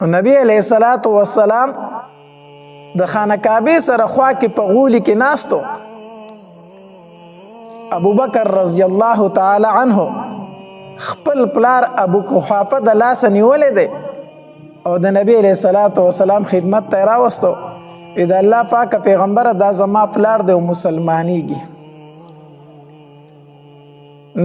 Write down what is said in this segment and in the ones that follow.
نبی علیہ الصلوۃ والسلام د خانه کعبه سره خوا کې په غولي کې ناستو. ابو بکر رضی الله تعالی عنه خپل پلار ابو قحافه د لاس نیولې دی او د نبی علیہ الصلوۃ والسلام خدمت ته راوستو. اذا الله پاک پیغمبر دا زما پلار دی او مسلمانېږي.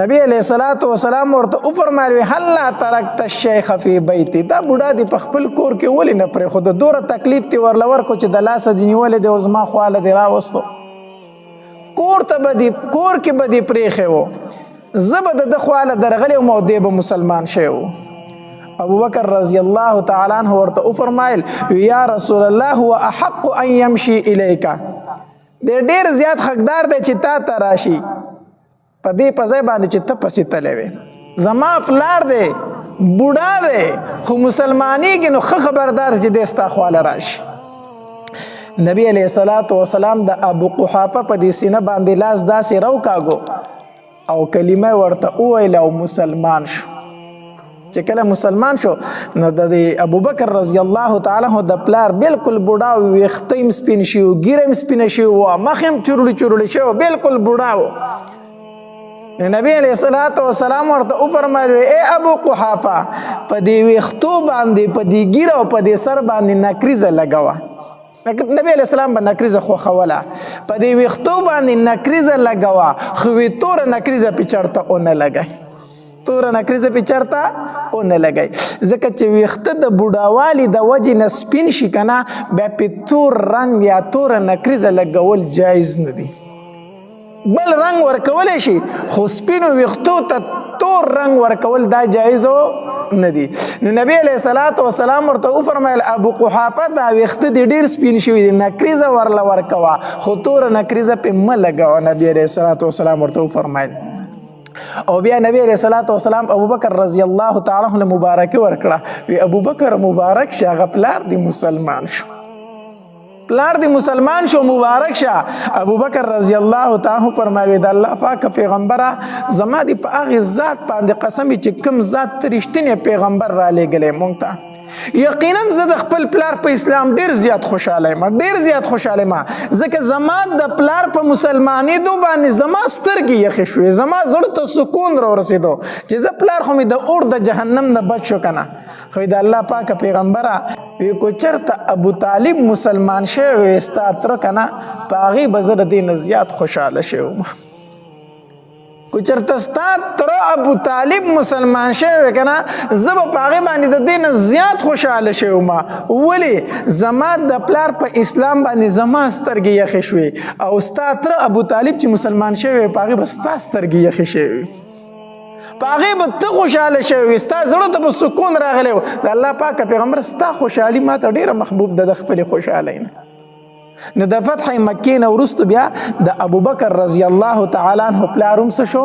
نبی علیہ الصلوۃ والسلام ورته فرمایي هلا ترکت الشیخ فی بیتی، دا بوډا دی په خپل کور کې ولې نه پرې خود دوره تکلیف تی ورل ورکو چې د لاس دی نیولې دی او زما خواله دی راوستو. کور ته بدی کور کې بدی پرېخه وو زبد د خواله درغلی او مودې به مسلمان شو. ابو بکر رضی الله تعالی عنہ ورته فرمایل یا رسول الله هو احق ان يمشي الیک، د ډیر زیات حقدار دی چې تا ته راشي په دې په ځای باندې چې ته پسې تللی وې. زما پلار دی بوډا دی خو مسلمانېږي نو ښه خبردار چې دی ستا خواله راشي. نبی علیہ الصلوۃ والسلام د ابو قحافه په دې سینه باندې لاس داسې راوکاږو او کلمه ورته وویله او مسلمان شو. چې کله مسلمان شو نو د ابو بکر رضی الله تعالی عنہ د پلار بالکل بوډا و، ویښته یې سپین شي و، ږیره یې سپینه شي و، مخ یې چورړي چورړي شوی و، بالکل بوډا و. نبی علیہ الصلوۃ والسلام ورته وفرمایل ای ابو قحافه په دې ویښتو باندې په دې ږیره او په دې سر باندې نکریزه لګوه. نبی علیہ السلام به نکریزه خوښوله، په دې ویښتو باندې نکریزه لګوه خو وی توره نکریزه پې چرته ونه لګئ، توره نکریزه پې چرته ونه لګئ، ځکه چې ویښته د بوډاوالي د وجې نه سپین شي که نه بیا پې تور رنګ یا توره نکریزه لګول جایز نه دي. بل رنگ ورکولی شي خو سپینو ویښتو ته تور رنگ ورکول دا جایزو نه دي. نو نبی علیہ الصلوۃ والسلام ورته وفرمایل ابو قحافه دا ویښته دې ډېر سپین شوي دي، نکریزه ورله ورکوه خو توره نکریزه پې مه لګوه. نبی علیہ الصلوۃ والسلام ورته وفرمایل. او بیا نبی علیہ الصلوۃ والسلام ابو بکر رضی الله تعالی عنہ مبارکي ورکړه، وی ابو بکر مبارک شه هغه پلار دی مسلمان شو، پلار دی مسلمان شو مبارک شه. ابو بکر رضی الله تعالی فرمایي د الله پاک پیغمبره زما دی په هغه ذات باندې قسم چې کوم ذات ته رښتینی پیغمبر را لېږلی مونږ ته، یقینا زه د خپل پلار په اسلام ډیر زیات خوشاله یم، ډیر زیات خوشاله یم، ځکه زما د پلار په مسلمانېدو باندې زما سترګې یخې شوې، زما زړه ته سکون را ورسېدو چې زه پلار خو مې د اور د جهنم نه بچ شو که نه. خو د الله پاکه پیغمبره وی کو چېرته ابو طالب مسلمان شوی وی ستا تره که نه په هغې به زه د دې نه زیات خوشحاله شوی وم. کو چېرته ستا تره ابو طالب مسلمان شوی وی که نه زه به په هغې باندې د دې نه زیات خوشحاله شوی وم. ولې زما د پلار په اسلام باندې زما سترګې یخې شوې او ستا تره ابو طالب چې مسلمان شوی وی په هغې به ستا سترګې یخې شوې وي، په هغې به ته خوشحاله شوی وي، ستا زړه ته به سکون راغلی و. د الله پاکه پیغمبر ستا خوشحالي ما ته ډېره محبوب ده د خپلې خوشحالۍ نه. نو د فتح مکې نه وروستو بیا د ابوبکر رضی الله تعالی عنه پلار هم څه شو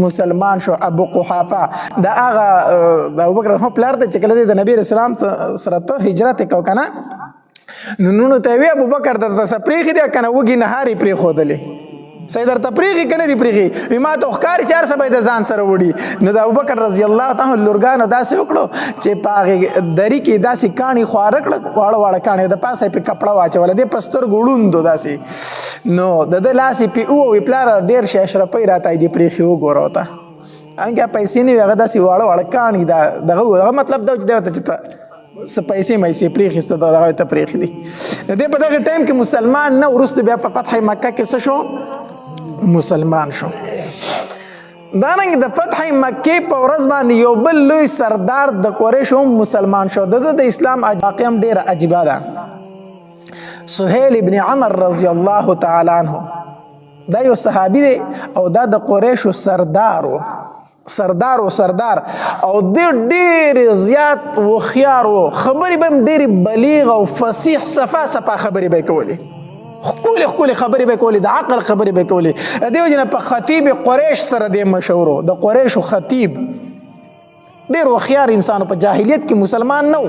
مسلمان شو، ابو قحافه. د هغه د ابوبکر پلار دی چې کله د نبي رسول الله سره ته هجرت یې کو که نه نو نونو ته یې وی ابوبکر درته څه پرېښي دی که نه وږي نهار یې پرېښودلې، سید درته پرېښي که نه دي پرېښي، وي ما ته ښکاري چې هر څه به یې د ځان سره وړي. نو د ابوبکر رضی الله تعالی لورګانو داسې وکړو چې په هغې دري کې داسې کاڼي خواره کړه، واړه واړه کاڼي، د پاسه یې پې کپړه واچوله، دې په سترګو ړوند و داسې. نو د ده لاس یې پې ووی پلاره ډېر شي اشرفۍ راته دې پرېښي وګوره ورته، هغه پیسې نه وي، هغه داسې واړه واړه کاڼي دغه مطلب دا چې دی ورته چې ته څه پیسې مایسې پرېښسته دغه ته پرېښي دي. نو دې په دغه ټایم کې مسلمان نه، وروسته بیا په فتح مکه کې څه شو مسلمان شو. دارنګ د فتح مکې په ورځ باندې یو بل لوی سردار د قریشو هم مسلمان شو. د اسلام واقعه هم ډېره عجیبه ده. سهیل ابن عمر رضی الله تعالی عنه دا یو صحابي دی او دا د قریشو سردار و، سردار او د ډېر زیات هوښیار و، خبرې به هم ډېرې بلیغ او فصیح صفا خبرې به یې کولې، ښکلې خبرې به کولې، د عقل خبرې به کولې. دې وجې نه په خطیب قریش سره دی مشهور و، د قریشو خطیب ډېر هوښیار انسان په جاهلیت کې مسلمان نه و.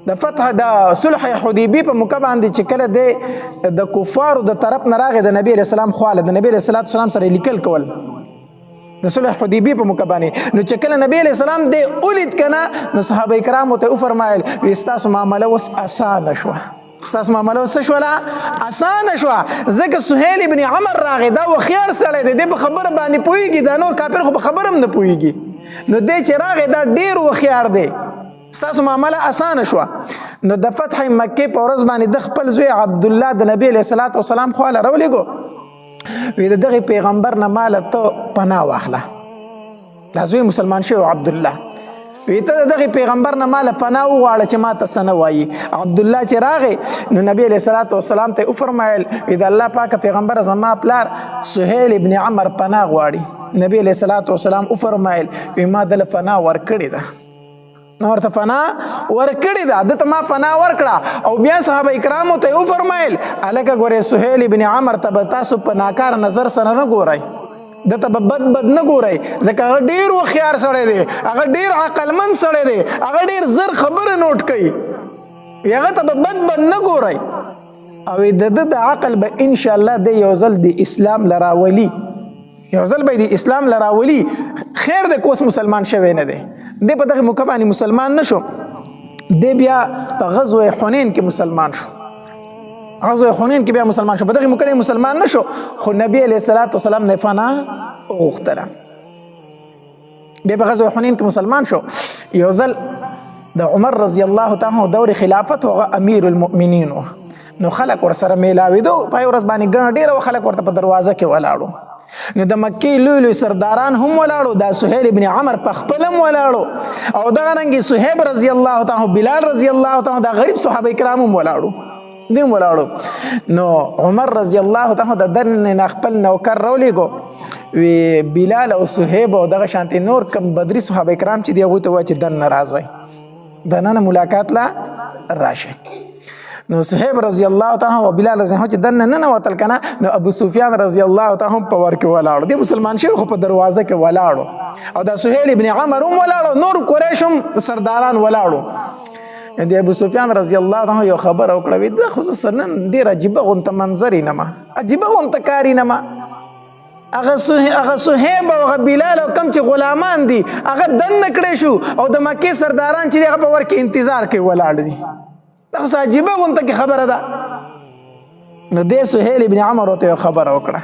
د فتح د صلح حدیبیې په موقع باندې چې کله دی د کفارو د طرف نه راغی د نبي علیه السلام خواله، د نبي علیه السلام سره لیکل کول د صلح حدیبیه په موقع باندې. نو چې کله نبی علیہ السلام دې ولید کنه نو صحابه کرامو ته وفرمایل ستاسو معامله اوس اسانه شوه، ستاسو معامله اوس شوله اسانه شوه، ځکه سهیل ابن عمر راغی، دا وخیار سړی دی، د په خبره باندې پوهیږي، دا نور کافر خو په خبره هم نه پوهیږي، نو دی چې راغی دا ډیر وخیار دی، ستاسو معامله اسانه شوه. نو د فتح مکې په ورځ باندې د خپل زوی عبدالله د نبی علیه الصلاة والسلام خواله راولېږو، وی د دغې پیغمبر نه ماله ته پناه واخله، دا زوی مسلمان شوی عبدالله، وی ته د دغې پیغمبر نه ماله پناه وغواړه چې ما ته څه نه وایي. عبدالله چې راغی نو نبی علیه الصلاة والسلام ته یې وفرمایل وی د الله پاکه پیغمبر زما پلار سهیل ابن عمر پناه غواړي. نبی علیه الصلاة والسلام وفرمایل وی ما دله پناه ورکړې ده، نو ورته پناه ورکړې ده، ده ته ما پناه ورکړه. او بیا صحابه کرامو ته یې وفرمایل هلکه ګورئ سهیل ابن عمر ته به تاسو په ناکار نظر سره نه ګورئ، ده ته به بد نه ګورئ، ځکه هغه ډېر هوښیار سړی دی، هغه ډېر عقلمند سړی دی، هغه ډېر زر خبره نوټ کوي، هغه ته به بد نه ګورئ. او د ده د عقل به انشاءالله د یو ځل د اسلام لراولي، یو ځل به د اسلام لراولي، خیر دی که اوس مسلمان شوی نه دی. دی په دغه موقع باندې مسلمان نه شو، دی بیا په غزوه حنین کې مسلمان شو، غزوه حنین کې بیا مسلمان شو، په دغه موقع دی مسلمان نه شو، خو نبی علیه الصلاة والسلام نه پناه وغوښتله، بیا په غزوه حنین کې مسلمان شو. یو ځل د عمر رضی الله تعالی عنہ دور خلافت هغه امیر المؤمنین و، نو خلک ورسره میلاوېدو، په یو ورځ باندې ګڼه ډېره خلک ورته په دروازه کې ولاړو، نو د مکې لوی لوی سرداران هم ولاړو، دا سهیل ابن عمر په خپل هم ولاړو، او دغه رنګې صهیب رضی الله تعالی بلال رضی الله تعالی دا غریب صحابه کرام هم ولاړو، دوی هم ولاړو. نو عمر رضی الله تعالی د دننه نه خپل نوکر راولېږو، وی بلال او صهیب او دغه شانتې نور کم بدري صحابه کرام چې دي هغوی ته وایي چې دننه راځئ، دننه ملاقات لا راشئ. نو صهیب رضی الله تعالی او بلال رضی الله چې دننه ننوتل کنه، نو ابو سفیان رضی الله تعالی هم په ور کې ولاړو، دی مسلمان شوی خو په دروازه کې ولاړو، او دا سهیل ابن عمر هم ولاړو، نور قریش هم سرداران ولاړو. د ابو سفیان رضی الله تعالی یو خبر او کړه، وی دا خصوصا نن ډیر عجیبه غونته منظر نه ما، عجیبه غونته کاری نه ما، هغه صهیب او هغه بلال او کم چې غلامان دي هغه دننه کړی شو، او د مکې سرداران چې هغه په ور کې انتظار کوي ولاړ دي، دا خو عجیبه غونته کې خبره ده. نو دې سهیل ابن عمر ورته یو خبره وکړه،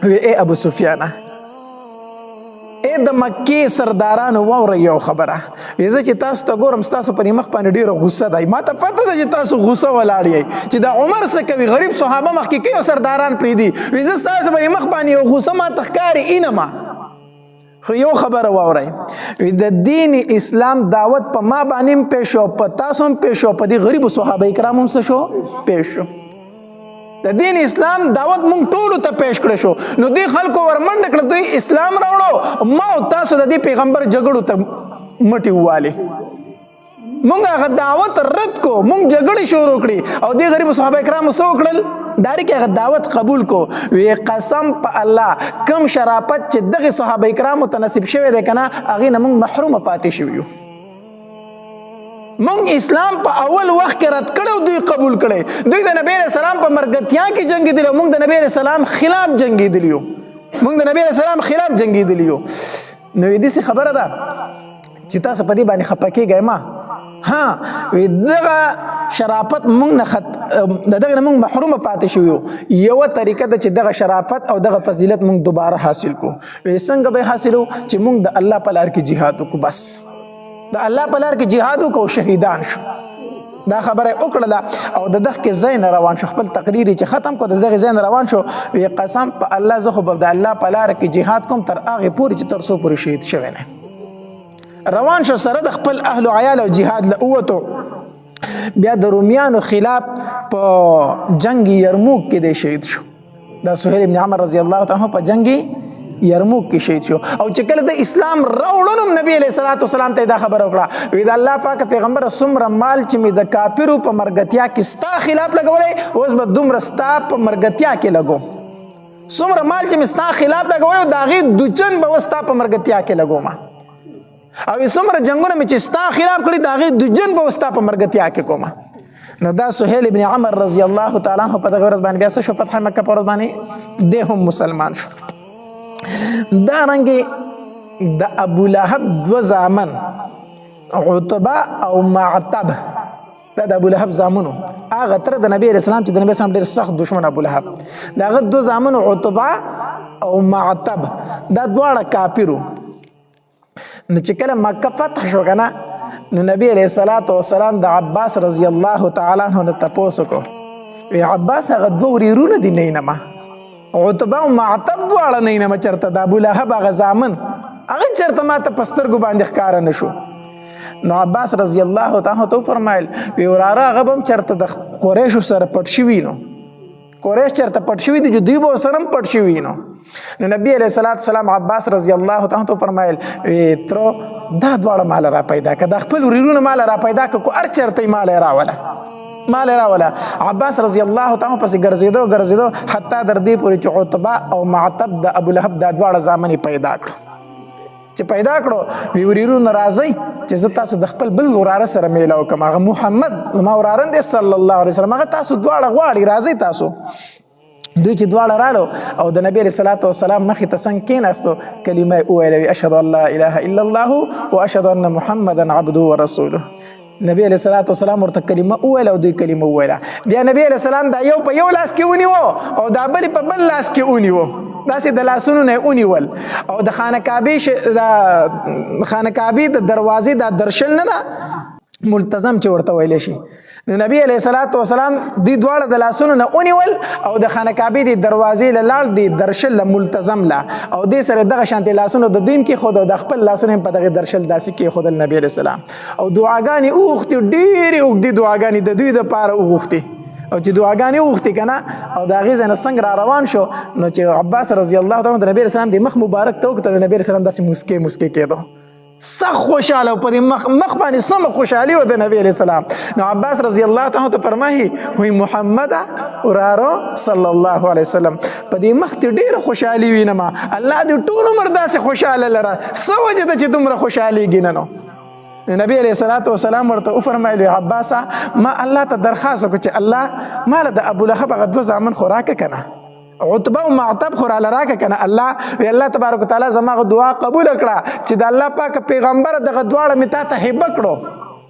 وی ای ابو سفیانه، ای د مکې سردارانو واوره یو خبره، وی زه چې تاسو ته ګورم ستاسو په مخ باندې ډېره غصه دی، ما ته پته ده چې تاسو غصه ولاړ یئ چې دا عمر څه کوي، غریب صحابه مخکې کوي او سرداران پرېږدي، وی زه ستاسو په مخ باندې یو غصه ما ته ښکاري اینما، خو یو خبره واورئ، وی د دین اسلام دعوت په ما باندې هم پیښ شو، په تاسو هم پیښ شو، په دې غریبو صحابه کرامو هم څه شو پیښ شو، د دین اسلام دعوت مونږ ټولو ته پیش کړی شو. نو دې خلکو ورمنډه کړه دوی اسلام راوړو، ما او تاسو د دې پیغمبر جګړو ته مټې ووالې، مونږ هغه دعوت رد کو، مونږ جګړې شروع کړې، او دې غریبو صحابه کرامو څه وکړل، داري کې هغه دعوت قبول کو. وی قسم په الله کم شرافت چې دغه صحابه کرامو ته نصیب شوی دی کنه، هغې نه مونږ محرومه پاتې شوي یو، مونږ اسلام په اول وخت کې رد کړو، دوی قبول کړی، دوی د نبی علیہ السلام په مرګتیا کې جنګېدلي، مونږ د نبی علیہ السلام خلاف جنګېدلي یو، مونږ د نبی علیہ السلام خلاف جنګېدلي یو. نو داسې خبره ده چې تاسو په دې باندې خفه کېږئ ما، ها وی دغه شرافت مونږ نه دغه نه مونږ محرومه پاتې شو یو، یوه طریقه ده چې دغه شرافت او دغه فضیلت مونږ دوباره حاصل کو. وی څنګه به حاصلو چې مونږ د الله په لار کې جهاد وکړو، بس د الله په لار کې جهاد وکړو، شهیدان شو، دا خبره وکړله، او د دغه ځای نه روان شو، خپل تقریر چې ختم کو، د دغه ځای نه روان شو، وی قسم په الله زه خو به د الله په لار کې جهاد کوم تر هغې پورې چې تر څو پورې شهید شوی نه. روان شو سره د خپل اهل و عیال او جهاد له ووتو. بیا د رومیانو خلاف په جنگ یرموک کې دی شهید شو، دا سهیل ابن عمر رضی الله تعالی عنہ په جنگ یرموک کې شهید شو. او چې کله د اسلام راوړلو نبی علیہ الصلوۃ والسلام ته دا خبره وکړه، وی دا الله پاک پیغمبر څومره مال چې مې د کافرو په مرګتیا کې ستا خلاف لګولی، اوس به دومره ستا په مرګتیا کې لګوم، څومره مال چې مې ستا خلاف لګولی د هغې دوچن به اوس ستا په مرګتیا کې لګوم، او څومره جنګونه مې چې ستا خلاف کړي د هغې دوجن به اوس ستا په مرګتیا کې کوم. نو دا سهیل ابن عمر رضی الله تعالی عنہ په دغه ورځ باندې بیا څه شو، فتح مکه په ورځ باندې دی هم مسلمان شو. دارنګې د ابو لهب دو زامن عتبه او معتب دا د ابو لهب زامنو هغه تر د نبی علیہ السلام چې د نبی اسلام ډېر سخت دشمن ابو لهب د هغه دو زامنو عتبه او معتب دا دواړه کافرو. نو چې کله مکه فتح شو که نه نو نبی علیہ السلام د عباس رضی الله تعالی عنه نه تپوس وکړو وی عباس هغه دوه ورېرونه دي نینمه عتبه او معتب دواړه نینمه چېرته د ابو لهب هغه زامن هغه چېرته ما ته په سترګو باندې ښکاره نه شو. نو عباس رضی الله تعالی عنه فرمایل وی وراره هغه به هم چېرته د قریشو سره پټ شوي نو قریش چېرته پټ شوي دي چې دوی به ورسره هم پټ شوي نو نبی علیہ السلام عباس رضی الله تعالی عنه فرمایل ترو دا دواړه مال را پیدا که دا خپل ورېرونه مال را پیدا که کو هر چېرته یې مال یې راوله عباس رضی الله تعالی پسې ګرځېدو حتی در دې پورې چې عتبه او معتب د ابو لهب دا دواړه زامن یې پیدا کړو. چې پیدا کړو وی ورېرونه راځئ چې زه تاسو د خپل بل وراره سره میله وکړم هغه محمد زما وراره دی صلی الله علیه وسلم هغه تاسو دواړه غواړي راځئ تاسو. دوی چې دواړه رالو او د نبی علیه السلام مخې ته څنګ کېناستو کلمه یې وویله اشهد ان لا اله الا الله واشهد ان محمدا عبده ورسوله. نبی علیه السلام ورته کلمه وویله او دوی کلمه وویله. بیا نبی علیه السلام دا یو په یو لاس کې ونیوه او دا بل په بل لاس کې ونیوه داسې د لاسونو نه یې ونیول او د خانه کعبې د دروازې دا درشل نه ده ملتزم چې ورته ویلی شي. نو نبی علیه السلام دوی دواړه د لاسونو نه ونیول او د خانه کعبې د دروازې له لاړ د درشل له ملتزم له او دې سره دغه شانتې لاسونو د دوی هم کېښود او د خپل لاسونه هم په دغې درشل داسې کېښودل نبی علیه السلام او دعاګانې وغوښتې ډېرې اوږدې دعاګانې د دوی دپاره وغوښتې او چې دعاګانې وغوښتې که نه او د هغې ځای نه څنګه را روان شو نو چې عباس رضی الله تعالی د نبی علیه السلام د مخ مبارک ته وکتل د نبی علیه السلام داسې مسکې کېدو سخت خوشحاله په دې مخ باندې سمه خوشحالي وه د نبی علیه السلام. نو عباس رضی الله تعالی ته فرمایي وایي محمد ورارو صلی الله علیه وسلم په دې مخ ته ډېره خوشحالي وینم الله دې ټول عمر داسې خوشحاله لره څه وجه ده چې دومره خوشحالېږي نه نو نبی علیه السلام ورته وفرمایل عباسه ما الله ته درخواست وکړو چې الله ماله د ابو لهب هغه دوه زامن خو راکړه که نه عتبه او معتب خو راله راکړه که نه الله تبارک وتعالی زما هغه دعا قبوله کړه چې د الله پاک پیغمبر دغه دواړه مې تا ته هبه کړو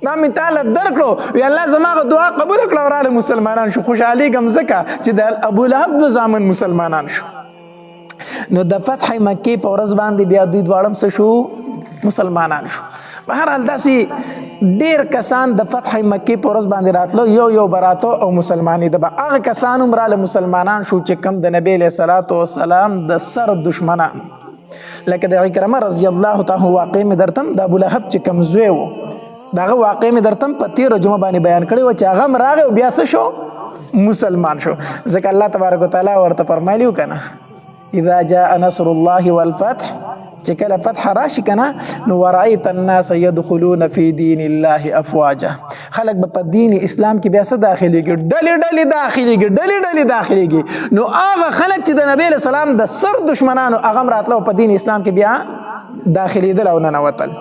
دا مې تاله درکړو وی الله زما هغه دعا قبوله کړه او راله مسلمانان شو خوشحالېږم ځکه چې د ابو لهب دوه زامن مسلمانان شو. نو د فتح مکې په ورځ باندې بیا دوی دواړه څه شو مسلمانان شو. بهرحال داسې ډېر کسان د فتح مکې په ورځ باندې راتلو یو براتو او مسلمانې د به هغه کسان هم راله مسلمانان شو چې کوم د نبی علیه السلام د سر دشمنان لکه د عکرمه رضی الله تعالی واقع مې درته د ابو لهب چې کوم زوی و د هغه واقع مې درته په تېره جمعه باندې بیان کړی و چې هغه هم راغی او بیا څه شو مسلمان شو ځکه الله تبارک وتعالی ورته فرمایلی و که نه اذا جاء نصر الله والفتح چې کله فتح راشي که نه نو ورأیت الناس یدخلون فی دین الله افواجا خلک به په دین اسلام کې بیا څه داخلېږي ډلې داخلېږي نو هغه خلک چې د نبی علیه السلام د سر دشمنانو هغه هم راتله په دین اسلام کې بیا داخلېدل او ننوتل.